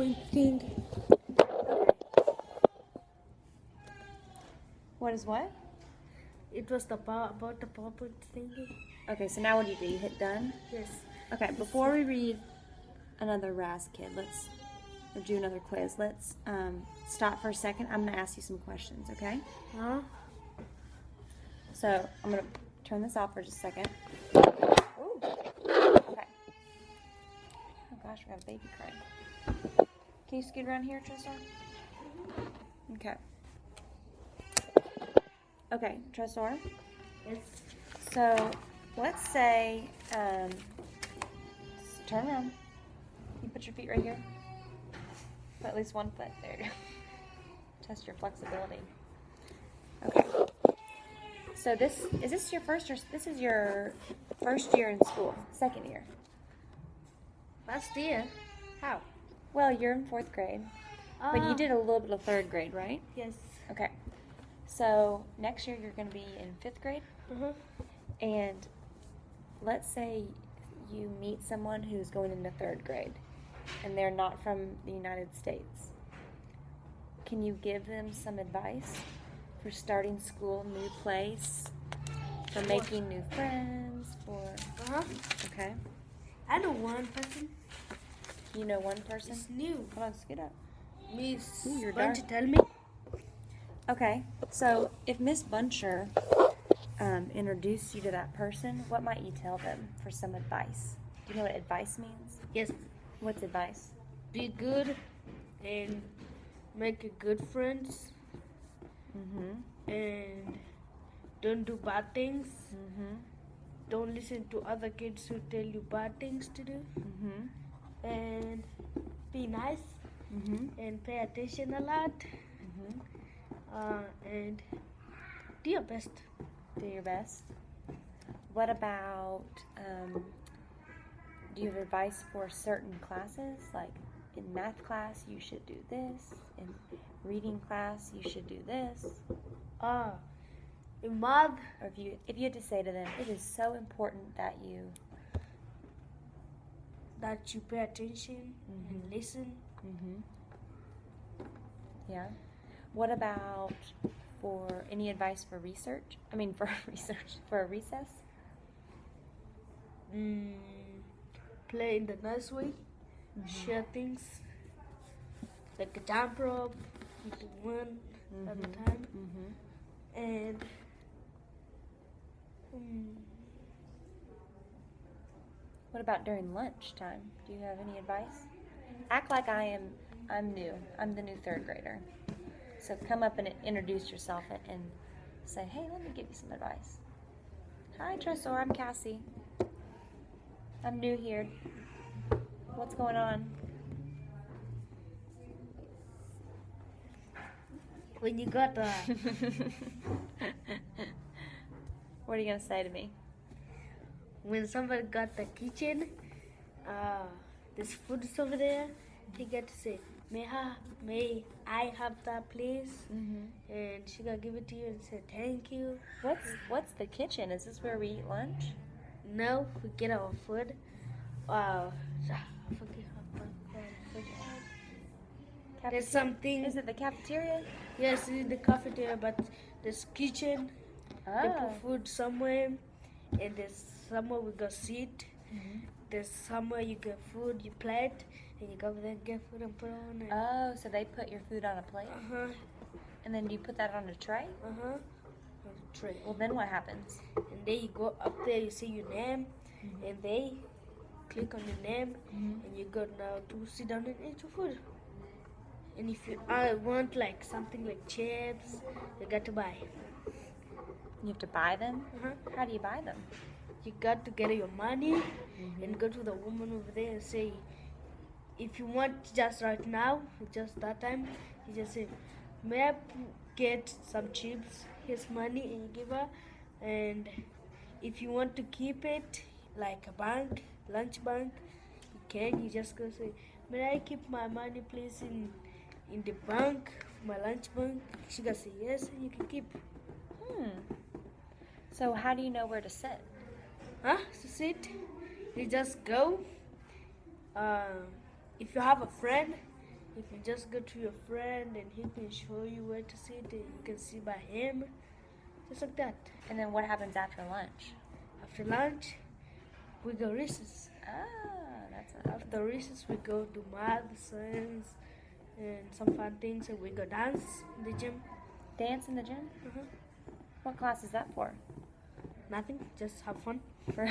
thing. What is what? It was about the PowerPoint thingy. Okay, so now what do? You hit done? Yes. Okay, before we read another Raz Kid, or do another quiz, let's stop for a second. I'm going to ask you some questions, okay? Huh? So I'm going to turn this off for just a second. Ooh. Okay. Oh gosh, we got a baby crying. Can you scoot around here, Tristan? Okay. Okay, Tresor. Yes. So let's say, turn around. You put your feet right here. Put at least one foot. There you go. Test your flexibility. Okay. So this is your first year in school? Second year? Last year? How? Well, you're in 4th grade, but you did a little bit of 3rd grade, right? Yes. Okay. So next year you're going to be in 5th grade, and let's say you meet someone who's going into 3rd grade, and they're not from the United States. Can you give them some advice for starting school, new place, for making new friends, for... Okay. I know one person. You know one person? It's new. Hold on, scoot up. Miss you're Bunch dark. tell me. Okay, so if Miss Buncher introduced you to that person, what might you tell them for some advice? Do you know what advice means? Yes. What's advice? Be good and make a good friends. And don't do bad things. Don't listen to other kids who tell you bad things to do. And be nice. And pay attention a lot. And do your best. Do your best. What about, do you have advice for certain classes? Like in math class, you should do this. In reading class, you should do this. In math, Or if you had to say to them, it is so important that you pay attention and listen. Yeah. What about for any advice for research? I mean, for for a recess? Play in the nice way. Share things. Like a jump rope. One at a time. And What about during lunchtime? Do you have any advice? Act like I'm new. I'm the new 3rd grader. So come up and introduce yourself and say, hey, let me give you some advice. Hi, Tresor, I'm Cassie. I'm new here. What's going on? when you got What are you going to say to me? when somebody got the kitchen, this food is over there, he got to say, may I have that please? And she gonna give it to you and say thank you. What's the kitchen? Is this where we eat lunch? No, we get our food. There's something. Is it the cafeteria? Yes, it's the cafeteria, but there's kitchen. They put food somewhere, and there's somewhere we go sit. There's somewhere you get food, you plate, and you go over there and get food and put it on it. Oh, so they put your food on a plate? And then do you put that on a tray? On a tray. Well, then what happens? And then you go up there, you see your name, and they click on your name, and you go now to sit down and eat your food. And if you want like something like chips, you got to buy. You have to buy them? How do you buy them? You got to get your money and go to the woman over there and say, if you want just right now, just that time, you just say, may I get some chips? Here's money, and you give her. And if you want to keep it like a bank, lunch bank, you can. You just go say, may I keep my money please in the bank, my lunch bank? She gonna say yes, and you can keep. So how do you know where to sit? To sit, you just go. If you have a friend, You can just go to your friend and he can show you where to sit and you can sit by him. Just like that. And then what happens after lunch? After lunch, we go recess. That's what After recess, we go do math, science, and some fun things, and we go dance in the gym. Dance in the gym? Uh-huh. What class is that for? Nothing, just have fun. For